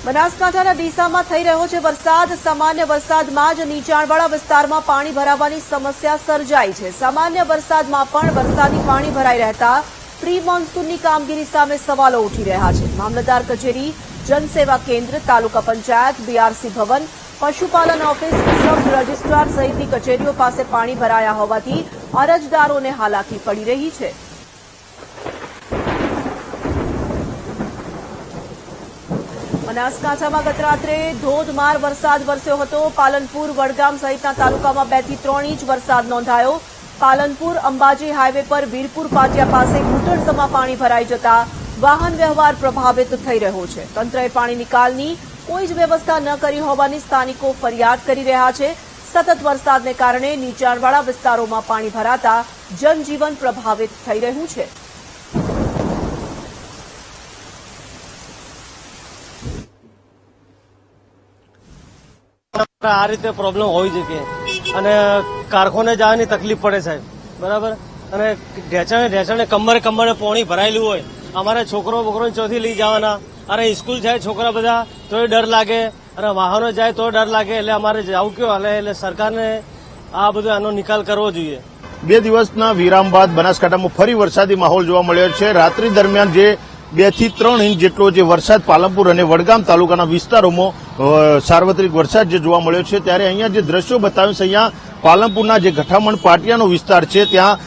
બનાસકાંઠાના ડીસામાં થઈ રહ્યો છે વરસાદ। સામાન્ય વરસાદમાં જ નીચાણવાળા વિસ્તારમાં પાણી ભરાવાની સમસ્યા સર્જાઈ છે। સામાન્ય વરસાદમાં પણ વરસાદી પાણી ભરાઈ રહેતા પ્રી મોન્સૂનની કામગીરી સામે સવાલો ઉઠી રહ્યા છે। મામલતદાર કચેરી, જનસેવા કેન્દ્ર, તાલુકા પંચાયત, બીઆરસી ભવન, પશુપાલન ઓફિસ, સબ રજિસ્ટ્રાર સહિતની કચેરીઓ પાસે પાણી ભરાયા હોવાથી અરજદારોને હાલાકી પડી રહી છે। બનાસકાંઠામાં ગત રાત્રે ધોધમાર વરસાદ વરસ્યો હતો। પાલનપુર, વડગામ સહિતના તાલુકામાં 2 થી 3 ઇંચ વરસાદ નોંધાયો। પાલનપુર અંબાજી હાઈવે પર વીરપુર પાટિયા પાસે ઘૂંટણસમાં પાણી ભરાઈ જતા વાહન વ્યવહાર પ્રભાવિત થઈ રહ્યો છે। તંત્રએ પાણી નિકાલની કોઈ જ વ્યવસ્થા ન કરી હોવાની સ્થાનિકો ફરિયાદ કરી રહ્યા છે। સતત વરસાદને કારણે નીચાણવાળા વિસ્તારોમાં પાણી ભરાતા જનજીવન પ્રભાવિત થઈ રહ્યું છે। આ રીતે પ્રોબ્લેમ હોઈ શકે અને કારખાને જવાની તકલીફ પડે સાહેબ, બરાબર। અને ઢેચાણે કમરે પાણી ભરાયેલું હોય, અમારે છોકરો ચોથી લઈ જવાના, અને સ્કૂલ જાય છોકરા બધા તોય ડર લાગે, અને વાહનો જાય તો ડર લાગે। એટલે અમારે જવું કયો હાલે, એટલે સરકારને આ બધું આનો નિકાલ કરવો જોઈએ। 2 દિવસના વિરામ બાદ બનાસકાંઠામાં ફરી વરસાદી માહોલ જોવા મળ્યો છે। રાત્રિ દરમિયાન જે 2 થી 3 ઇંચ જેટલો જે વરસાદ પાલનપુર અને વડગામ તાલુકાના વિસ્તારોમાં સાર્વત્રિક વરસાદ જે જોવા મળ્યો છે, ત્યારે અહીંયા જે દ્રશ્યો બતાવ્યું છે, અહીંયા પાલનપુરના જે ગઠામણ પાટિયાનો વિસ્તાર છે ત્યાં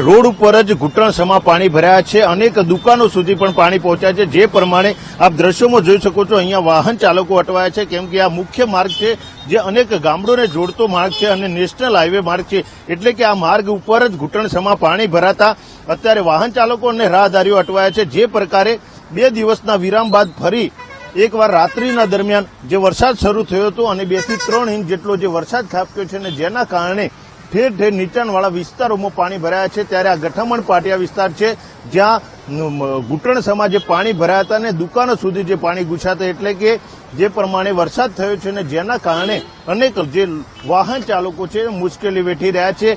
રોડ ઉપર જ ઘૂંટણસમાં પાણી ભરાયા છે। અનેક દુકાનો સુધી પણ પાણી પહોંચ્યા છે। જે પ્રમાણે આપ દ્રશ્યોમાં જોઈ શકો છો, અહીંયા વાહન ચાલકો અટવાયા છે, કેમ કે આ મુખ્ય માર્ગ છે જે અનેક ગામડોને જોડતો માર્ગ છે અને નેશનલ હાઈવે માર્ગ છે, એટલે કે આ માર્ગ ઉપર જ ઘૂંટણસમાં પાણી ભરાતા અત્યારે વાહન ચાલકો અને રાહદારીઓ અટવાયા છે। જે પ્રકારે 2 દિવસના વિરામ બાદ ફરી એકવાર રાત્રિના દરમિયાન જે વરસાદ શરૂ થયો હતો અને 2 થી 3 ઇંચ જેટલો જે વરસાદ ખાબક્યો છે, અને જેના કારણે ઠેર ઠેર નીચાણવાળા વિસ્તારોમાં પાણી ભરાયા છે। ત્યારે આ ગઠામણ પાટિયા વિસ્તાર છે જ્યાં ઘૂંટણસમાં જે પાણી ભરાયા હતા અને દુકાનો સુધી જે પાણી ઘૂસ્યા, એટલે કે જે પ્રમાણે વરસાદ થયો છે અને જેના કારણે અનેક જે વાહન ચાલકો છે મુશ્કેલી વેઠી રહ્યા છે।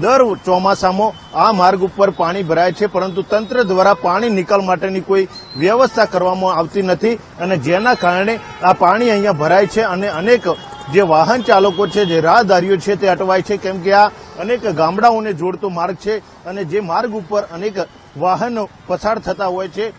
દર ચોમાસામાં આ માર્ગ ઉપર પાણી ભરાય છે, પરંતુ તંત્ર દ્વારા પાણી નિકાલ માટેની કોઈ વ્યવસ્થા કરવામાં આવતી નથી, અને જેના કારણે આ પાણી અહીંયા ભરાય છે અને અનેક જે વાહન ચાલકો છે, જે રાહદારીઓ છે તે અટવાય છે, કેમ કે આ અનેક ગામડાઓને જોડતો માર્ગ છે અને જે માર્ગ ઉપર અનેક વાહનો પસાર થતા હોય છે,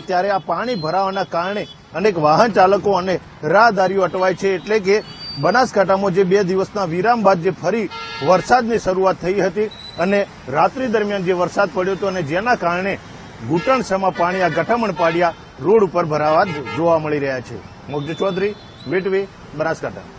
ત્યારે આ પાણી ભરાવાના કારણે અનેક વાહન ચાલકો અને રાહદારીઓ અટવાય છે। એટલે કે બનાસકાંઠામાં જે 2 દિવસના વિરામ બાદ જે ફરી વરસાદની શરૂઆત થઈ હતી અને રાત્રિ દરમિયાન જે વરસાદ પડ્યો હતો, અને જેના કારણે ઘૂંટણસમાં પાણી આ ગઠામણ પાટિયા રોડ ઉપર ભરાવા જોવા મળી રહ્યા છે। મોગજી ચૌધરી, વીટીવી, બનાસકાંઠા।